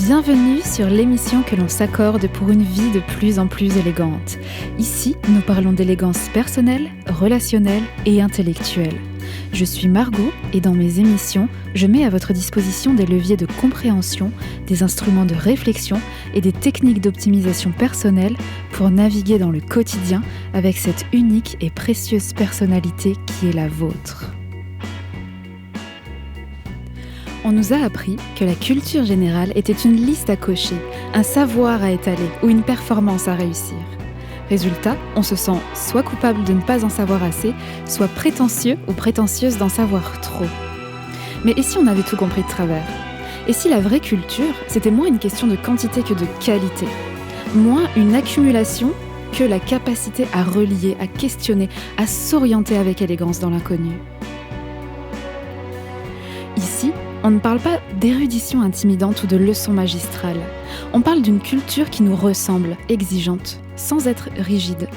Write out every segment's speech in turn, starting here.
Bienvenue sur l'émission que l'on s'accorde pour une vie de plus en plus élégante. Ici, nous parlons d'élégance personnelle, relationnelle et intellectuelle. Je suis Margot et dans mes émissions, je mets à votre disposition des leviers de compréhension, des instruments de réflexion et des techniques d'optimisation personnelle pour naviguer dans le quotidien avec cette unique et précieuse personnalité qui est la vôtre. On nous a appris que la culture générale était une liste à cocher, un savoir à étaler ou une performance à réussir. Résultat, on se sent soit coupable de ne pas en savoir assez, soit prétentieux ou prétentieuse d'en savoir trop. Mais et si on avait tout compris de travers ? Et si la vraie culture, c'était moins une question de quantité que de qualité ? Moins une accumulation que la capacité à relier, à questionner, à s'orienter avec élégance dans l'inconnu ? Ici, on ne parle pas d'érudition intimidante ou de leçons magistrales. On parle d'une culture qui nous ressemble, exigeante, sans être rigide,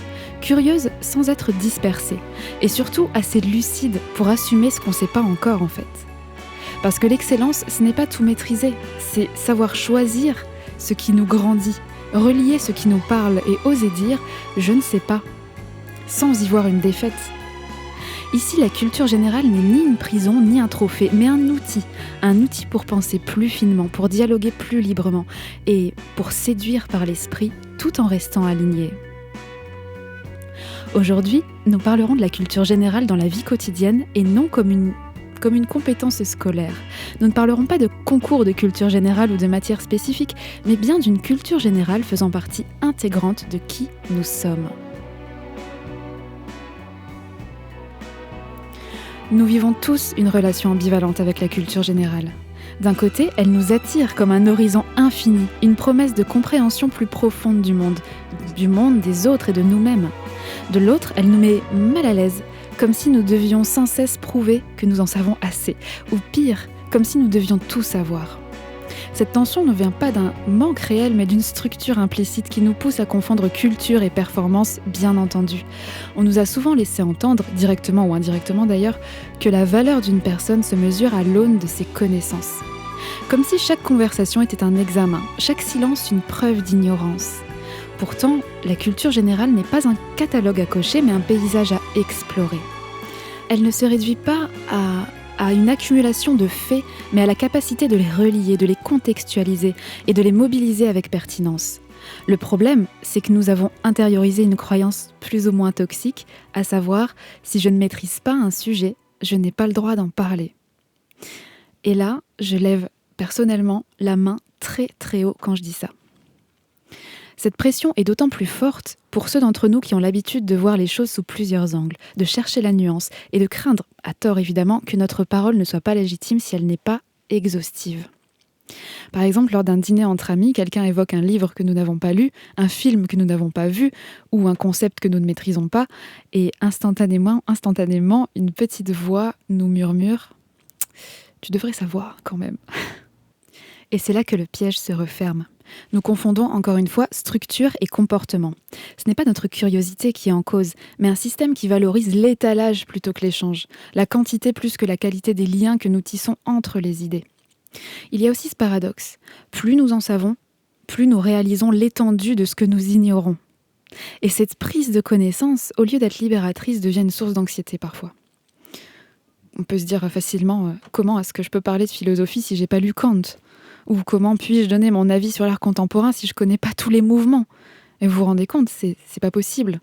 curieuse sans être dispersée, et surtout assez lucide pour assumer ce qu'on ne sait pas encore en fait. Parce que l'excellence, ce n'est pas tout maîtriser, c'est savoir choisir ce qui nous grandit, relier ce qui nous parle et oser dire « je ne sais pas », sans y voir une défaite. Ici, la culture générale n'est ni une prison, ni un trophée, mais un outil pour penser plus finement, pour dialoguer plus librement et pour séduire par l'esprit tout en restant aligné. Aujourd'hui, nous parlerons de la culture générale dans la vie quotidienne et non comme une compétence scolaire. Nous ne parlerons pas de concours de culture générale ou de matière spécifique, mais bien d'une culture générale faisant partie intégrante de qui nous sommes. Nous vivons tous une relation ambivalente avec la culture générale. D'un côté, elle nous attire comme un horizon infini, une promesse de compréhension plus profonde du monde, des autres et de nous-mêmes. De l'autre, elle nous met mal à l'aise, comme si nous devions sans cesse prouver que nous en savons assez, ou pire, comme si nous devions tout savoir. Cette tension ne vient pas d'un manque réel, mais d'une structure implicite qui nous pousse à confondre culture et performance, bien entendu. On nous a souvent laissé entendre, directement ou indirectement d'ailleurs, que la valeur d'une personne se mesure à l'aune de ses connaissances. Comme si chaque conversation était un examen, chaque silence une preuve d'ignorance. Pourtant, la culture générale n'est pas un catalogue à cocher, mais un paysage à explorer. Elle ne se réduit pas à une accumulation de faits, mais à la capacité de les relier, de les contextualiser et de les mobiliser avec pertinence. Le problème, c'est que nous avons intériorisé une croyance plus ou moins toxique, à savoir, si je ne maîtrise pas un sujet, je n'ai pas le droit d'en parler. Et là, je lève personnellement la main très très haut quand je dis ça. Cette pression est d'autant plus forte pour ceux d'entre nous qui ont l'habitude de voir les choses sous plusieurs angles, de chercher la nuance et de craindre, à tort évidemment, que notre parole ne soit pas légitime si elle n'est pas exhaustive. Par exemple, lors d'un dîner entre amis, quelqu'un évoque un livre que nous n'avons pas lu, un film que nous n'avons pas vu ou un concept que nous ne maîtrisons pas et instantanément, une petite voix nous murmure « Tu devrais savoir quand même ». Et c'est là que le piège se referme. Nous confondons encore une fois structure et comportement. Ce n'est pas notre curiosité qui est en cause, mais un système qui valorise l'étalage plutôt que l'échange, la quantité plus que la qualité des liens que nous tissons entre les idées. Il y a aussi ce paradoxe. Plus nous en savons, plus nous réalisons l'étendue de ce que nous ignorons. Et cette prise de connaissance, au lieu d'être libératrice, devient une source d'anxiété parfois. On peut se dire facilement comment est-ce que je peux parler de philosophie si j'ai pas lu Kant ? Ou comment puis-je donner mon avis sur l'art contemporain si je connais pas tous les mouvements ? Et vous vous rendez compte, c'est pas possible.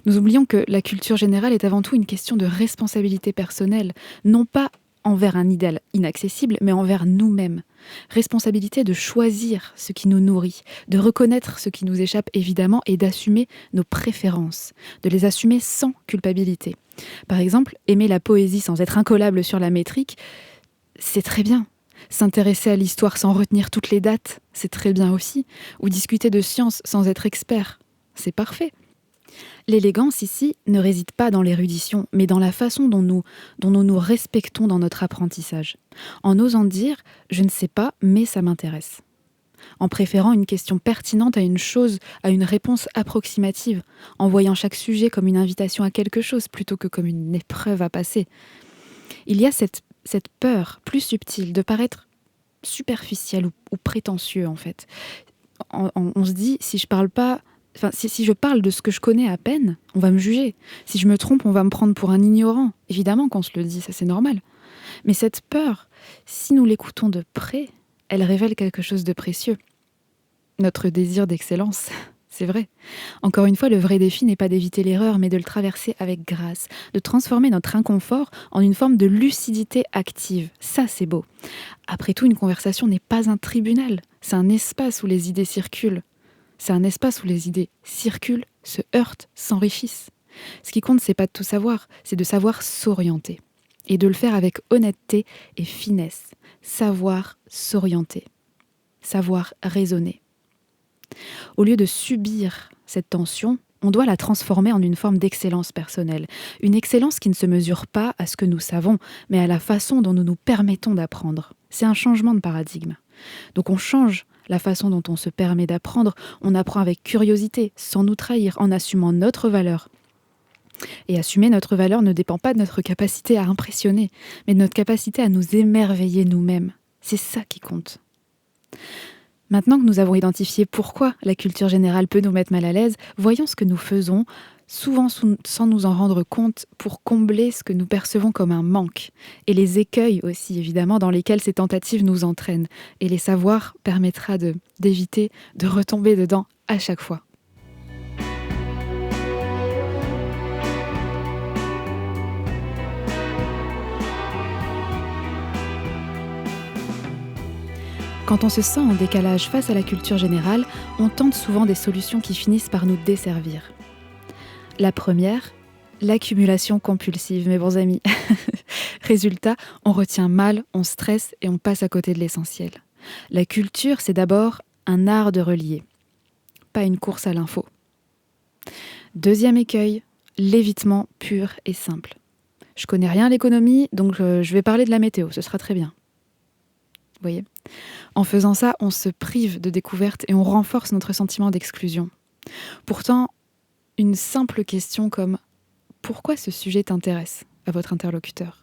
Nous oublions que la culture générale est avant tout une question de responsabilité personnelle, non pas envers un idéal inaccessible, mais envers nous-mêmes. Responsabilité de choisir ce qui nous nourrit, de reconnaître ce qui nous échappe évidemment et d'assumer nos préférences, de les assumer sans culpabilité. Par exemple, aimer la poésie sans être incollable sur la métrique, c'est très bien. S'intéresser à l'histoire sans retenir toutes les dates, c'est très bien aussi. Ou discuter de science sans être expert, c'est parfait. L'élégance ici ne réside pas dans l'érudition, mais dans la façon dont nous respectons dans notre apprentissage. En osant dire « je ne sais pas, mais ça m'intéresse ». En préférant une question pertinente à une chose, à une réponse approximative, en voyant chaque sujet comme une invitation à quelque chose plutôt que comme une épreuve à passer. Il y a cette peur plus subtile de paraître superficiel ou prétentieux en fait. On se dit, si je parle pas, enfin, si je parle de ce que je connais à peine, on va me juger. Si je me trompe, on va me prendre pour un ignorant. Évidemment qu'on se le dit, ça c'est normal. Mais cette peur, si nous l'écoutons de près, elle révèle quelque chose de précieux. Notre désir d'excellence, c'est vrai. Encore une fois, le vrai défi n'est pas d'éviter l'erreur, mais de le traverser avec grâce, de transformer notre inconfort en une forme de lucidité active. Ça, c'est beau. Après tout, une conversation n'est pas un tribunal, c'est un espace où les idées circulent. C'est un espace où les idées circulent, se heurtent, s'enrichissent. Ce qui compte, c'est pas de tout savoir, c'est de savoir s'orienter. Et de le faire avec honnêteté et finesse. Savoir s'orienter. Savoir raisonner. Au lieu de subir cette tension, on doit la transformer en une forme d'excellence personnelle. Une excellence qui ne se mesure pas à ce que nous savons, mais à la façon dont nous nous permettons d'apprendre. C'est un changement de paradigme. Donc on change la façon dont on se permet d'apprendre, on apprend avec curiosité, sans nous trahir, en assumant notre valeur. Et assumer notre valeur ne dépend pas de notre capacité à impressionner, mais de notre capacité à nous émerveiller nous-mêmes. C'est ça qui compte. Maintenant que nous avons identifié pourquoi la culture générale peut nous mettre mal à l'aise, voyons ce que nous faisons, souvent sans nous en rendre compte, pour combler ce que nous percevons comme un manque. Et les écueils aussi, évidemment, dans lesquels ces tentatives nous entraînent. Et les savoir permettra d'éviter de retomber dedans à chaque fois. Quand on se sent en décalage face à la culture générale, on tente souvent des solutions qui finissent par nous desservir. La première, l'accumulation compulsive, mes bons amis. Résultat, on retient mal, on stresse et on passe à côté de l'essentiel. La culture, c'est d'abord un art de relier, pas une course à l'info. Deuxième écueil, l'évitement pur et simple. Je connais rien à l'économie, donc je vais parler de la météo, ce sera très bien. Vous voyez ? En faisant ça, on se prive de découverte et on renforce notre sentiment d'exclusion. Pourtant, une simple question comme « Pourquoi ce sujet t'intéresse ?» à votre interlocuteur.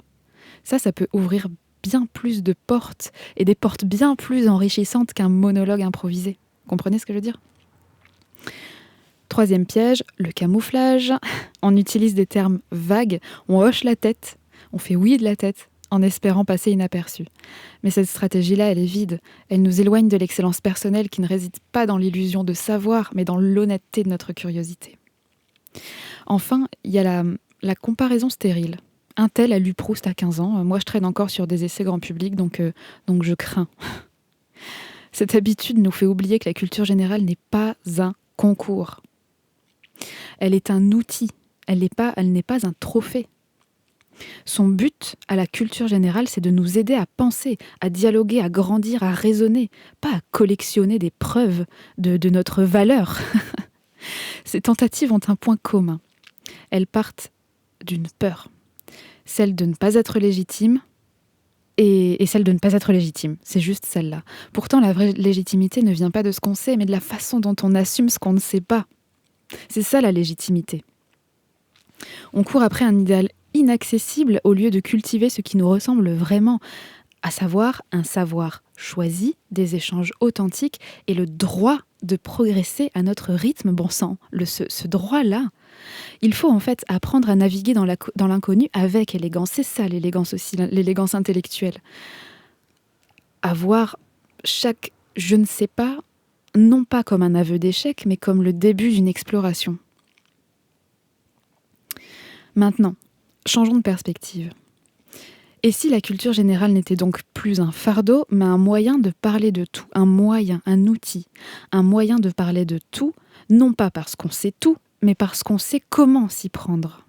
Ça peut ouvrir bien plus de portes et des portes bien plus enrichissantes qu'un monologue improvisé. Comprenez ce que je veux dire ? Troisième piège, le camouflage. On utilise des termes vagues, on hoche la tête, on fait oui de la tête, en espérant passer inaperçu. Mais cette stratégie-là, elle est vide. Elle nous éloigne de l'excellence personnelle qui ne réside pas dans l'illusion de savoir, mais dans l'honnêteté de notre curiosité. Enfin, il y a la comparaison stérile. Un tel a lu Proust à 15 ans. Moi, je traîne encore sur des essais grand public, donc je crains. Cette habitude nous fait oublier que la culture générale n'est pas un concours. Elle est un outil. Elle n'est pas un trophée. Son but à la culture générale, c'est de nous aider à penser, à dialoguer, à grandir, à raisonner, pas à collectionner des preuves de notre valeur. Ces tentatives ont un point commun. Elles partent d'une peur, celle de ne pas être légitime et celle de ne pas être légitime. C'est juste celle-là. Pourtant, la vraie légitimité ne vient pas de ce qu'on sait, mais de la façon dont on assume ce qu'on ne sait pas. C'est ça la légitimité. On court après un idéal inaccessible au lieu de cultiver ce qui nous ressemble vraiment, à savoir un savoir choisi, des échanges authentiques et le droit de progresser à notre rythme, bon sang, ce droit-là. Il faut en fait apprendre à naviguer dans l'inconnu avec élégance. C'est ça l'élégance aussi, l'élégance intellectuelle. Avoir chaque je ne sais pas, non pas comme un aveu d'échec, mais comme le début d'une exploration. Maintenant, changeons de perspective. Et si la culture générale n'était donc plus un fardeau, mais un moyen de parler de tout, un moyen, un outil, un moyen de parler de tout, non pas parce qu'on sait tout, mais parce qu'on sait comment s'y prendre.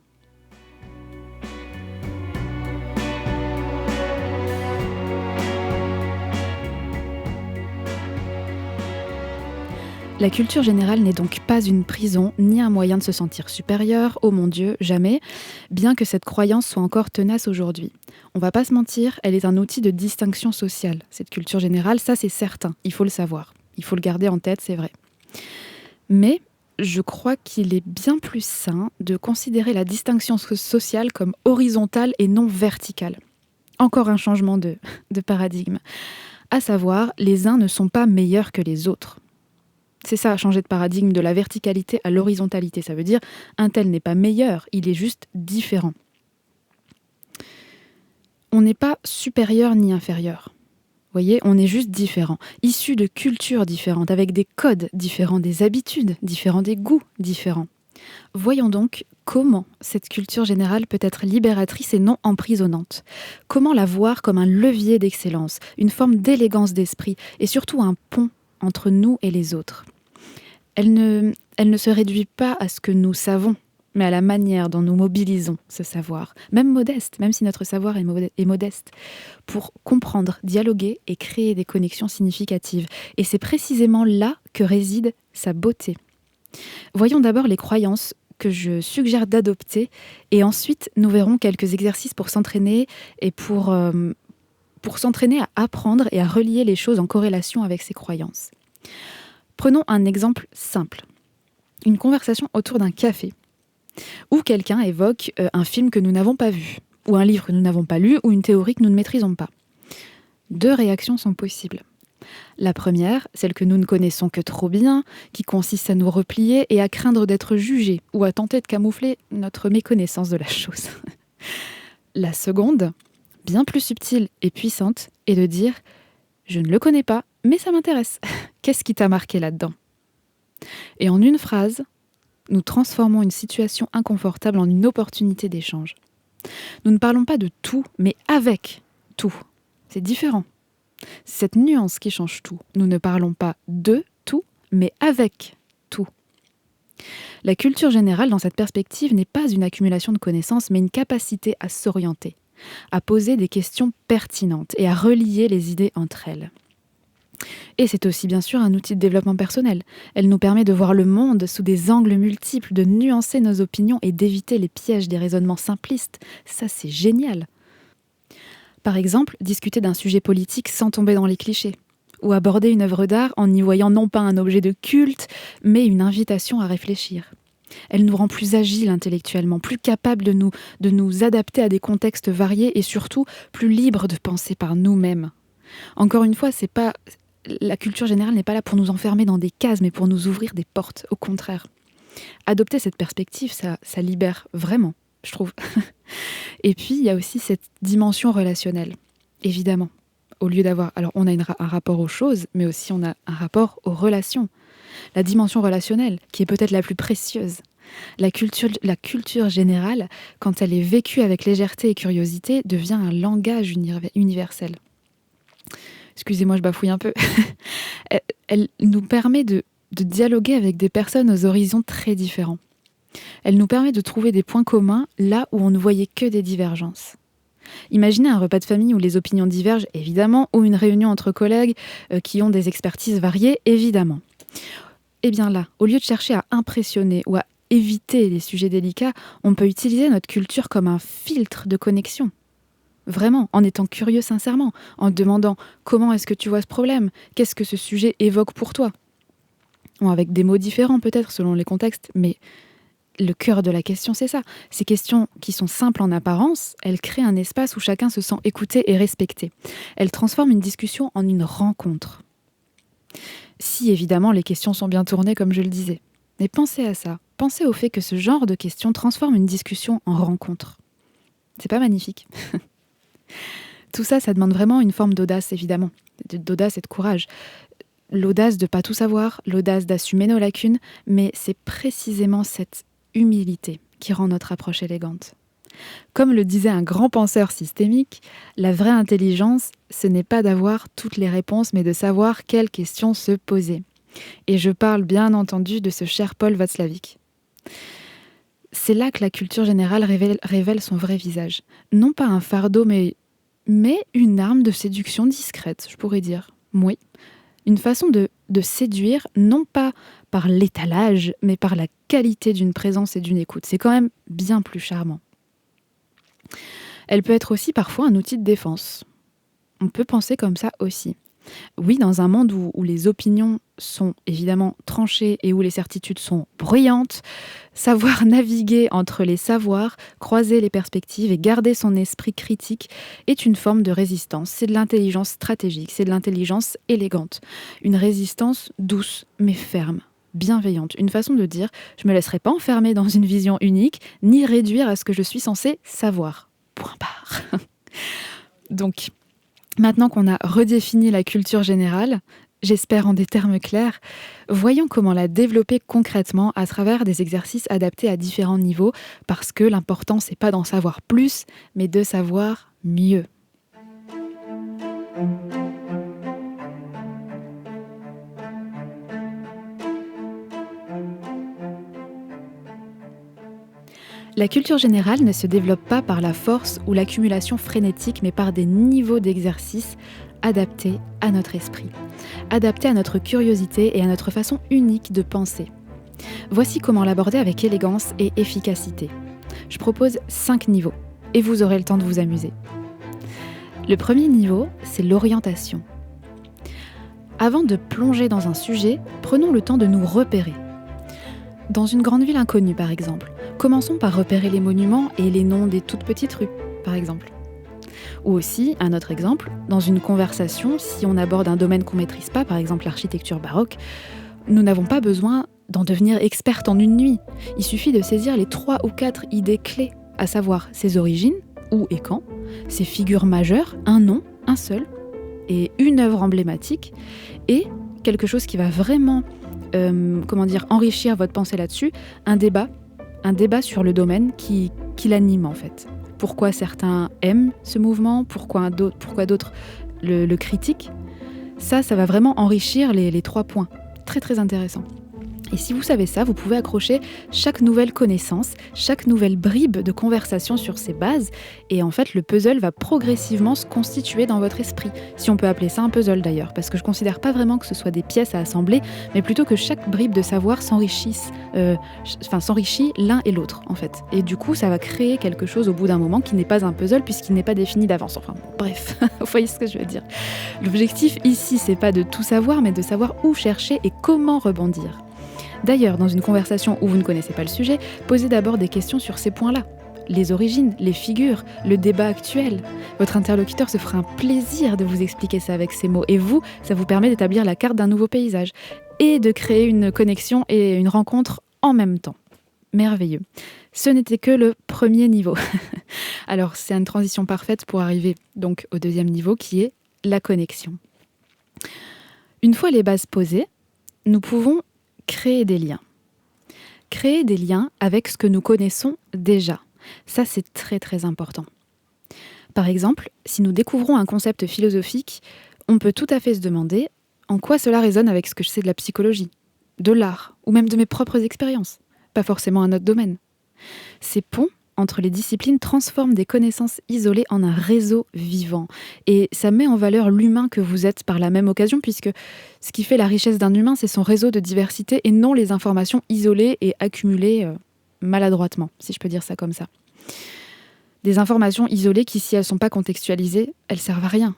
La culture générale n'est donc pas une prison, ni un moyen de se sentir supérieur, oh mon Dieu, jamais, bien que cette croyance soit encore tenace aujourd'hui. On va pas se mentir, elle est un outil de distinction sociale. Cette culture générale, ça c'est certain, il faut le savoir. Il faut le garder en tête, c'est vrai. Mais je crois qu'il est bien plus sain de considérer la distinction sociale comme horizontale et non verticale. Encore un changement de paradigme. À savoir, les uns ne sont pas meilleurs que les autres. C'est ça, changer de paradigme de la verticalité à l'horizontalité. Ça veut dire, un tel n'est pas meilleur, il est juste différent. On n'est pas supérieur ni inférieur. Vous voyez, on est juste différent, issus de cultures différentes, avec des codes différents, des habitudes différentes, des goûts différents. Voyons donc comment cette culture générale peut être libératrice et non emprisonnante. Comment la voir comme un levier d'excellence, une forme d'élégance d'esprit et surtout un pont entre nous et les autres. Elle ne se réduit pas à ce que nous savons, mais à la manière dont nous mobilisons ce savoir, même modeste, même si notre savoir est modeste, pour comprendre, dialoguer et créer des connexions significatives. Et c'est précisément là que réside sa beauté. Voyons d'abord les croyances que je suggère d'adopter, et ensuite nous verrons quelques exercices pour s'entraîner et pour s'entraîner à apprendre et à relier les choses en corrélation avec ces croyances. Prenons un exemple simple. Une conversation autour d'un café, où quelqu'un évoque un film que nous n'avons pas vu, ou un livre que nous n'avons pas lu, ou une théorie que nous ne maîtrisons pas. 2 réactions sont possibles. La première, celle que nous ne connaissons que trop bien, qui consiste à nous replier et à craindre d'être jugés, ou à tenter de camoufler notre méconnaissance de la chose. La seconde, bien plus subtile et puissante, est de dire « Je ne le connais pas, mais ça m'intéresse. Qu'est-ce qui t'a marqué là-dedans ?» Et en une phrase, nous transformons une situation inconfortable en une opportunité d'échange. Nous ne parlons pas de tout, mais avec tout. C'est différent. C'est cette nuance qui change tout. Nous ne parlons pas de tout, mais avec tout. La culture générale, dans cette perspective, n'est pas une accumulation de connaissances, mais une capacité à s'orienter, à poser des questions pertinentes et à relier les idées entre elles. Et c'est aussi bien sûr un outil de développement personnel. Elle nous permet de voir le monde sous des angles multiples, de nuancer nos opinions et d'éviter les pièges des raisonnements simplistes. Ça, c'est génial. Par exemple, discuter d'un sujet politique sans tomber dans les clichés. Ou aborder une œuvre d'art en y voyant non pas un objet de culte, mais une invitation à réfléchir. Elle nous rend plus agiles intellectuellement, plus capables de nous adapter à des contextes variés et surtout plus libres de penser par nous-mêmes. Encore une fois, la culture générale n'est pas là pour nous enfermer dans des cases, mais pour nous ouvrir des portes, au contraire. Adopter cette perspective, ça libère vraiment, je trouve. Et puis, il y a aussi cette dimension relationnelle, évidemment. Au lieu d'avoir... Alors, on a un rapport aux choses, mais aussi on a un rapport aux relations. La dimension relationnelle, qui est peut-être la plus précieuse. La culture générale, quand elle est vécue avec légèreté et curiosité, devient un langage universel. Excusez-moi, je bafouille un peu. Elle nous permet de dialoguer avec des personnes aux horizons très différents. Elle nous permet de trouver des points communs là où on ne voyait que des divergences. Imaginez un repas de famille où les opinions divergent, évidemment, ou une réunion entre collègues qui ont des expertises variées, évidemment. Eh bien là, au lieu de chercher à impressionner ou à éviter les sujets délicats, on peut utiliser notre culture comme un filtre de connexion. Vraiment, en étant curieux sincèrement, en demandant comment est-ce que tu vois ce problème, qu'est-ce que ce sujet évoque pour toi. Bon, avec des mots différents peut-être selon les contextes, mais le cœur de la question c'est ça. Ces questions qui sont simples en apparence, elles créent un espace où chacun se sent écouté et respecté. Elles transforment une discussion en une rencontre. Si évidemment les questions sont bien tournées comme je le disais. Mais pensez à ça, pensez au fait que ce genre de questions transforme une discussion en rencontre. C'est pas magnifique? Tout ça, ça demande vraiment une forme d'audace, évidemment. D'audace et de courage. L'audace de ne pas tout savoir, l'audace d'assumer nos lacunes, mais c'est précisément cette humilité qui rend notre approche élégante. Comme le disait un grand penseur systémique, la vraie intelligence, ce n'est pas d'avoir toutes les réponses, mais de savoir quelles questions se poser. Et je parle bien entendu de ce cher Paul Václavic. C'est là que la culture générale révèle son vrai visage. Non pas un fardeau, mais une arme de séduction discrète, je pourrais dire. Oui, une façon de séduire, non pas par l'étalage, mais par la qualité d'une présence et d'une écoute. C'est quand même bien plus charmant. Elle peut être aussi parfois un outil de défense. On peut penser comme ça aussi. Oui, dans un monde où les opinions sont évidemment tranchées et où les certitudes sont bruyantes, savoir naviguer entre les savoirs, croiser les perspectives et garder son esprit critique est une forme de résistance. C'est de l'intelligence stratégique, c'est de l'intelligence élégante. Une résistance douce mais ferme, bienveillante. Une façon de dire, je ne me laisserai pas enfermer dans une vision unique, ni réduire à ce que je suis censé savoir. Point barre. Donc, maintenant qu'on a redéfini la culture générale, j'espère en des termes clairs, voyons comment la développer concrètement à travers des exercices adaptés à différents niveaux, parce que l'important, c'est pas d'en savoir plus, mais de savoir mieux. La culture générale ne se développe pas par la force ou l'accumulation frénétique, mais par des niveaux d'exercice adaptés à notre esprit, adaptés à notre curiosité et à notre façon unique de penser. Voici comment l'aborder avec élégance et efficacité. Je propose 5 niveaux, et vous aurez le temps de vous amuser. Le premier niveau, c'est l'orientation. Avant de plonger dans un sujet, prenons le temps de nous repérer. Dans une grande ville inconnue, par exemple, commençons par repérer les monuments et les noms des toutes petites rues, par exemple. Ou aussi, un autre exemple, dans une conversation, si on aborde un domaine qu'on ne maîtrise pas, par exemple l'architecture baroque, nous n'avons pas besoin d'en devenir experte en une nuit. Il suffit de saisir les 3 ou 4 idées clés, à savoir ses origines, où et quand, ses figures majeures, un nom, un seul, et une œuvre emblématique, et quelque chose qui va vraiment enrichir votre pensée là-dessus, un débat sur le domaine qui l'anime en fait. Pourquoi certains aiment ce mouvement, pourquoi d'autres le critiquent. Ça va vraiment enrichir les 3 points. Très très intéressant. Et si vous savez ça, vous pouvez accrocher chaque nouvelle connaissance, chaque nouvelle bribe de conversation sur ces bases, et en fait le puzzle va progressivement se constituer dans votre esprit, si on peut appeler ça un puzzle d'ailleurs, parce que je ne considère pas vraiment que ce soit des pièces à assembler, mais plutôt que chaque bribe de savoir s'enrichit l'un et l'autre en fait. Et du coup ça va créer quelque chose au bout d'un moment qui n'est pas un puzzle puisqu'il n'est pas défini d'avance. Enfin bon, bref, vous voyez ce que je veux dire. L'objectif ici c'est pas de tout savoir, mais de savoir où chercher et comment rebondir. D'ailleurs, dans une conversation où vous ne connaissez pas le sujet, posez d'abord des questions sur ces points-là. Les origines, les figures, le débat actuel. Votre interlocuteur se fera un plaisir de vous expliquer ça avec ces mots. Et vous, ça vous permet d'établir la carte d'un nouveau paysage et de créer une connexion et une rencontre en même temps. Merveilleux. Ce n'était que le premier niveau. Alors, c'est une transition parfaite pour arriver donc au deuxième niveau qui est la connexion. Une fois les bases posées, nous pouvons créer des liens. Créer des liens avec ce que nous connaissons déjà. Ça, c'est très très important. Par exemple, si nous découvrons un concept philosophique, on peut tout à fait se demander en quoi cela résonne avec ce que je sais de la psychologie, de l'art, ou même de mes propres expériences, pas forcément un autre domaine. Ces ponts entre les disciplines transforment des connaissances isolées en un réseau vivant. Et ça met en valeur l'humain que vous êtes par la même occasion, puisque ce qui fait la richesse d'un humain, c'est son réseau de diversité et non les informations isolées et accumulées maladroitement, si je peux dire ça comme ça. Des informations isolées qui, si elles ne sont pas contextualisées, elles servent à rien.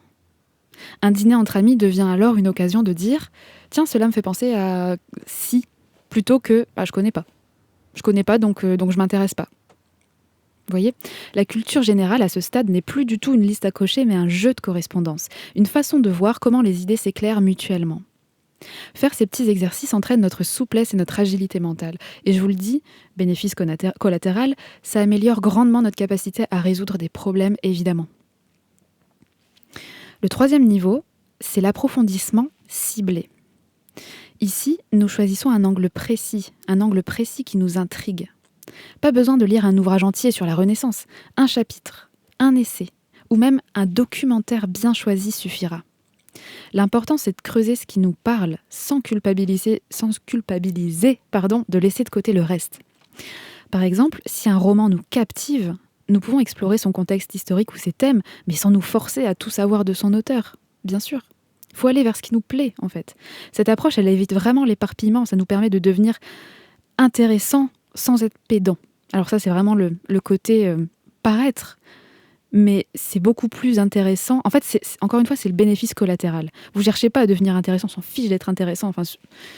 Un dîner entre amis devient alors une occasion de dire « Tiens, cela me fait penser à si », plutôt que « Je connais pas. Je connais pas, donc je m'intéresse pas ». Vous voyez, la culture générale à ce stade n'est plus du tout une liste à cocher, mais un jeu de correspondance, une façon de voir comment les idées s'éclairent mutuellement. Faire ces petits exercices entraîne notre souplesse et notre agilité mentale. Et je vous le dis, bénéfice collatéral, ça améliore grandement notre capacité à résoudre des problèmes, évidemment. Le troisième niveau, c'est l'approfondissement ciblé. Ici, nous choisissons un angle précis qui nous intrigue. Pas besoin de lire un ouvrage entier sur la Renaissance, un chapitre, un essai, ou même un documentaire bien choisi suffira. L'important, c'est de creuser ce qui nous parle, sans culpabiliser, de laisser de côté le reste. Par exemple, si un roman nous captive, nous pouvons explorer son contexte historique ou ses thèmes, mais sans nous forcer à tout savoir de son auteur, bien sûr. Il faut aller vers ce qui nous plaît, en fait. Cette approche, elle évite vraiment l'éparpillement, ça nous permet de devenir intéressant sans être pédant. Alors ça, c'est vraiment le côté paraître. Mais c'est beaucoup plus intéressant. En fait, encore une fois, c'est le bénéfice collatéral. Vous ne cherchez pas à devenir intéressant, on s'en fiche d'être intéressant. Enfin,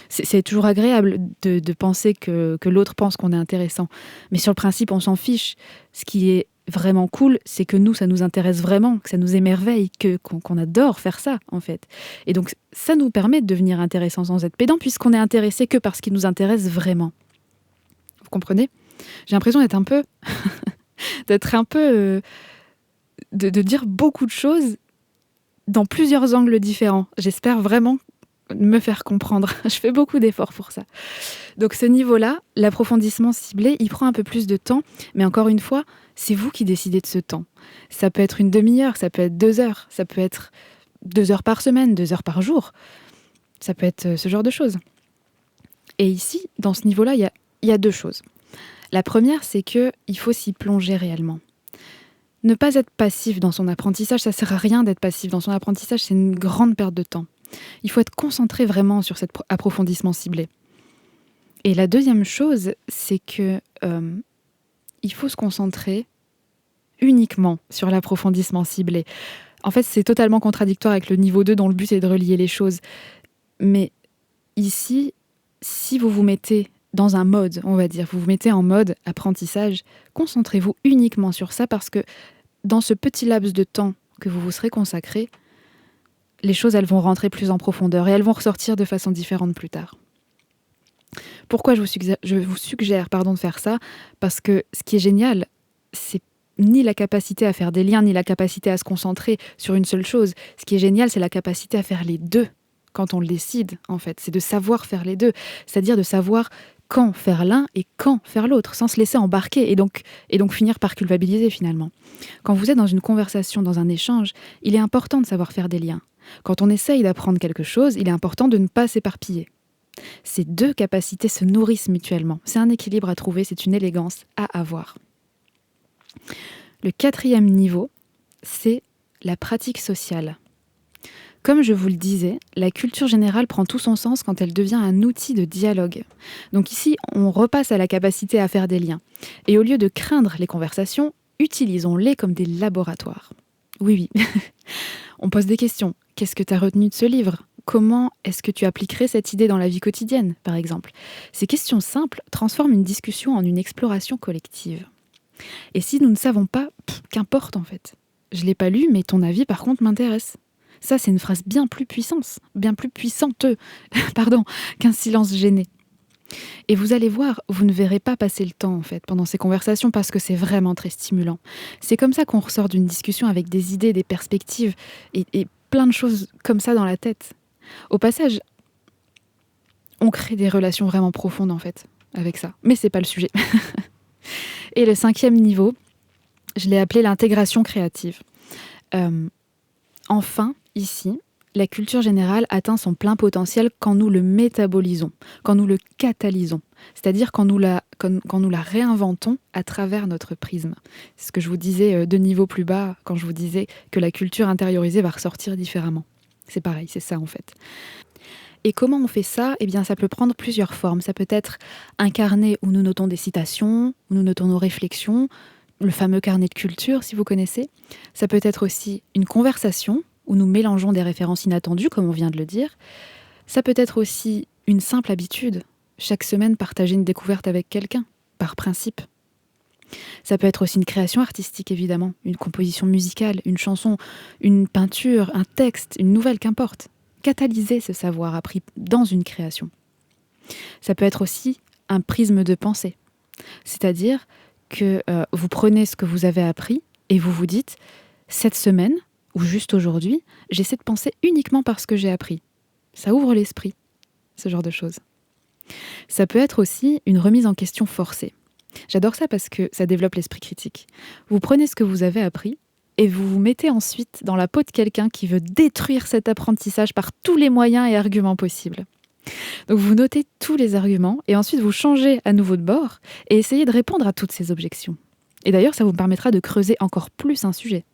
c'est toujours agréable de penser que l'autre pense qu'on est intéressant. Mais sur le principe, on s'en fiche. Ce qui est vraiment cool, c'est que nous, ça nous intéresse vraiment, que ça nous émerveille, qu'on adore faire ça, en fait. Et donc, ça nous permet de devenir intéressant sans être pédant, puisqu'on est intéressé que parce qu'il nous intéresse vraiment. Vous comprenez ? J'ai l'impression d'être un peu... de dire beaucoup de choses dans plusieurs angles différents. J'espère vraiment me faire comprendre. Je fais beaucoup d'efforts pour ça. Donc ce niveau-là, l'approfondissement ciblé, il prend un peu plus de temps, mais encore une fois, c'est vous qui décidez de ce temps. Ça peut être une demi-heure, ça peut être 2 heures, ça peut être 2 heures par semaine, 2 heures par jour. Ça peut être ce genre de choses. Et ici, dans ce niveau-là, il y a 2 choses. La première, c'est qu'il faut s'y plonger réellement. Ne pas être passif dans son apprentissage, ça ne sert à rien d'être passif dans son apprentissage, c'est une grande perte de temps. Il faut être concentré vraiment sur cet approfondissement ciblé. Et la deuxième chose, c'est que il faut se concentrer uniquement sur l'approfondissement ciblé. En fait, c'est totalement contradictoire avec le niveau 2 dont le but est de relier les choses. Mais ici, si vous vous mettez dans un mode, on va dire, vous vous mettez en mode apprentissage, concentrez-vous uniquement sur ça parce que dans ce petit laps de temps que vous vous serez consacré, les choses, elles vont rentrer plus en profondeur et elles vont ressortir de façon différente plus tard. Pourquoi je vous suggère de faire ça ? Parce que ce qui est génial, c'est ni la capacité à faire des liens, ni la capacité à se concentrer sur une seule chose. Ce qui est génial, c'est la capacité à faire les deux quand on le décide, en fait. C'est de savoir faire les deux, c'est-à-dire de savoir quand faire l'un et quand faire l'autre, sans se laisser embarquer et donc finir par culpabiliser finalement. Quand vous êtes dans une conversation, dans un échange, il est important de savoir faire des liens. Quand on essaye d'apprendre quelque chose, il est important de ne pas s'éparpiller. Ces deux capacités se nourrissent mutuellement. C'est un équilibre à trouver, c'est une élégance à avoir. Le 4e niveau, c'est la pratique sociale. Comme je vous le disais, la culture générale prend tout son sens quand elle devient un outil de dialogue. Donc ici, on repasse à la capacité à faire des liens. Et au lieu de craindre les conversations, utilisons-les comme des laboratoires. Oui. On pose des questions. Qu'est-ce que tu as retenu de ce livre ? Comment est-ce que tu appliquerais cette idée dans la vie quotidienne, par exemple ? Ces questions simples transforment une discussion en une exploration collective. Et si nous ne savons pas, qu'importe en fait. Je ne l'ai pas lu, mais ton avis par contre m'intéresse. Ça, c'est une phrase bien plus puissante qu'un silence gêné. Et vous allez voir, vous ne verrez pas passer le temps en fait pendant ces conversations parce que c'est vraiment très stimulant. C'est comme ça qu'on ressort d'une discussion avec des idées, des perspectives et plein de choses comme ça dans la tête. Au passage, on crée des relations vraiment profondes en fait avec ça. Mais c'est pas le sujet. Et le 5e niveau, je l'ai appelé l'intégration créative. Enfin, ici, la culture générale atteint son plein potentiel quand nous le métabolisons, quand nous le catalysons, c'est-à-dire quand nous la réinventons à travers notre prisme. C'est ce que je vous disais 2 niveaux plus bas quand je vous disais que la culture intériorisée va ressortir différemment. C'est pareil, c'est ça en fait. Et comment on fait ça ? Eh bien, ça peut prendre plusieurs formes. Ça peut être un carnet où nous notons des citations, où nous notons nos réflexions, le fameux carnet de culture, si vous connaissez. Ça peut être aussi une conversation où nous mélangeons des références inattendues, comme on vient de le dire. Ça peut être aussi une simple habitude. Chaque semaine, partager une découverte avec quelqu'un, par principe. Ça peut être aussi une création artistique, évidemment. Une composition musicale, une chanson, une peinture, un texte, une nouvelle, qu'importe. Catalyser ce savoir appris dans une création. Ça peut être aussi un prisme de pensée. C'est-à-dire que vous prenez ce que vous avez appris et vous vous dites « cette semaine, ou juste aujourd'hui, j'essaie de penser uniquement par ce que j'ai appris ». Ça ouvre l'esprit, ce genre de choses. Ça peut être aussi une remise en question forcée. J'adore ça parce que ça développe l'esprit critique. Vous prenez ce que vous avez appris et vous vous mettez ensuite dans la peau de quelqu'un qui veut détruire cet apprentissage par tous les moyens et arguments possibles. Donc vous notez tous les arguments et ensuite vous changez à nouveau de bord et essayez de répondre à toutes ces objections. Et d'ailleurs, ça vous permettra de creuser encore plus un sujet.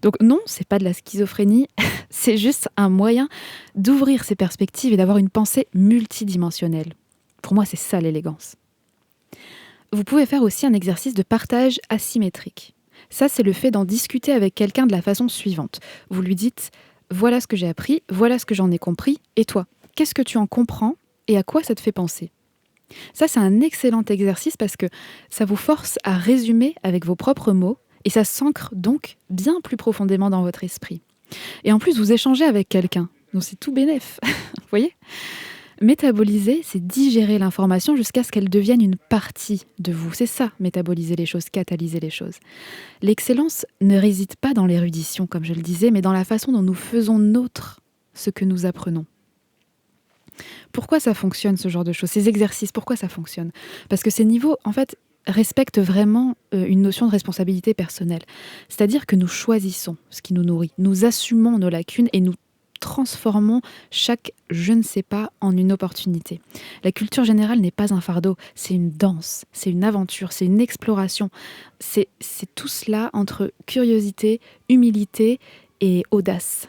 Donc non, c'est pas de la schizophrénie, c'est juste un moyen d'ouvrir ses perspectives et d'avoir une pensée multidimensionnelle. Pour moi, c'est ça l'élégance. Vous pouvez faire aussi un exercice de partage asymétrique. Ça, c'est le fait d'en discuter avec quelqu'un de la façon suivante. Vous lui dites: voilà ce que j'ai appris, voilà ce que j'en ai compris, et toi, qu'est-ce que tu en comprends et à quoi ça te fait penser? Ça, c'est un excellent exercice parce que ça vous force à résumer avec vos propres mots et ça s'ancre donc bien plus profondément dans votre esprit. Et en plus, vous échangez avec quelqu'un, donc c'est tout bénef, vous voyez? Métaboliser, c'est digérer l'information jusqu'à ce qu'elle devienne une partie de vous. C'est ça, métaboliser les choses, catalyser les choses. L'excellence ne réside pas dans l'érudition, comme je le disais, mais dans la façon dont nous faisons nôtre ce que nous apprenons. Pourquoi ça fonctionne, ce genre de choses, ces exercices, pourquoi ça fonctionne? Parce que ces niveaux, en fait, respectent vraiment une notion de responsabilité personnelle. C'est-à-dire que nous choisissons ce qui nous nourrit, nous assumons nos lacunes et nous transformons chaque je ne sais pas en une opportunité. La culture générale n'est pas un fardeau, c'est une danse, c'est une aventure, c'est une exploration. C'est tout cela entre curiosité, humilité et audace.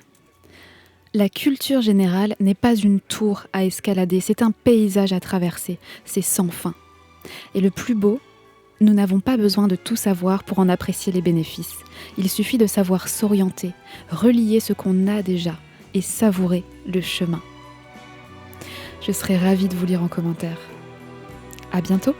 La culture générale n'est pas une tour à escalader, c'est un paysage à traverser, c'est sans fin. Et le plus beau, nous n'avons pas besoin de tout savoir pour en apprécier les bénéfices. Il suffit de savoir s'orienter, relier ce qu'on a déjà et savourer le chemin. Je serai ravie de vous lire en commentaire. À bientôt!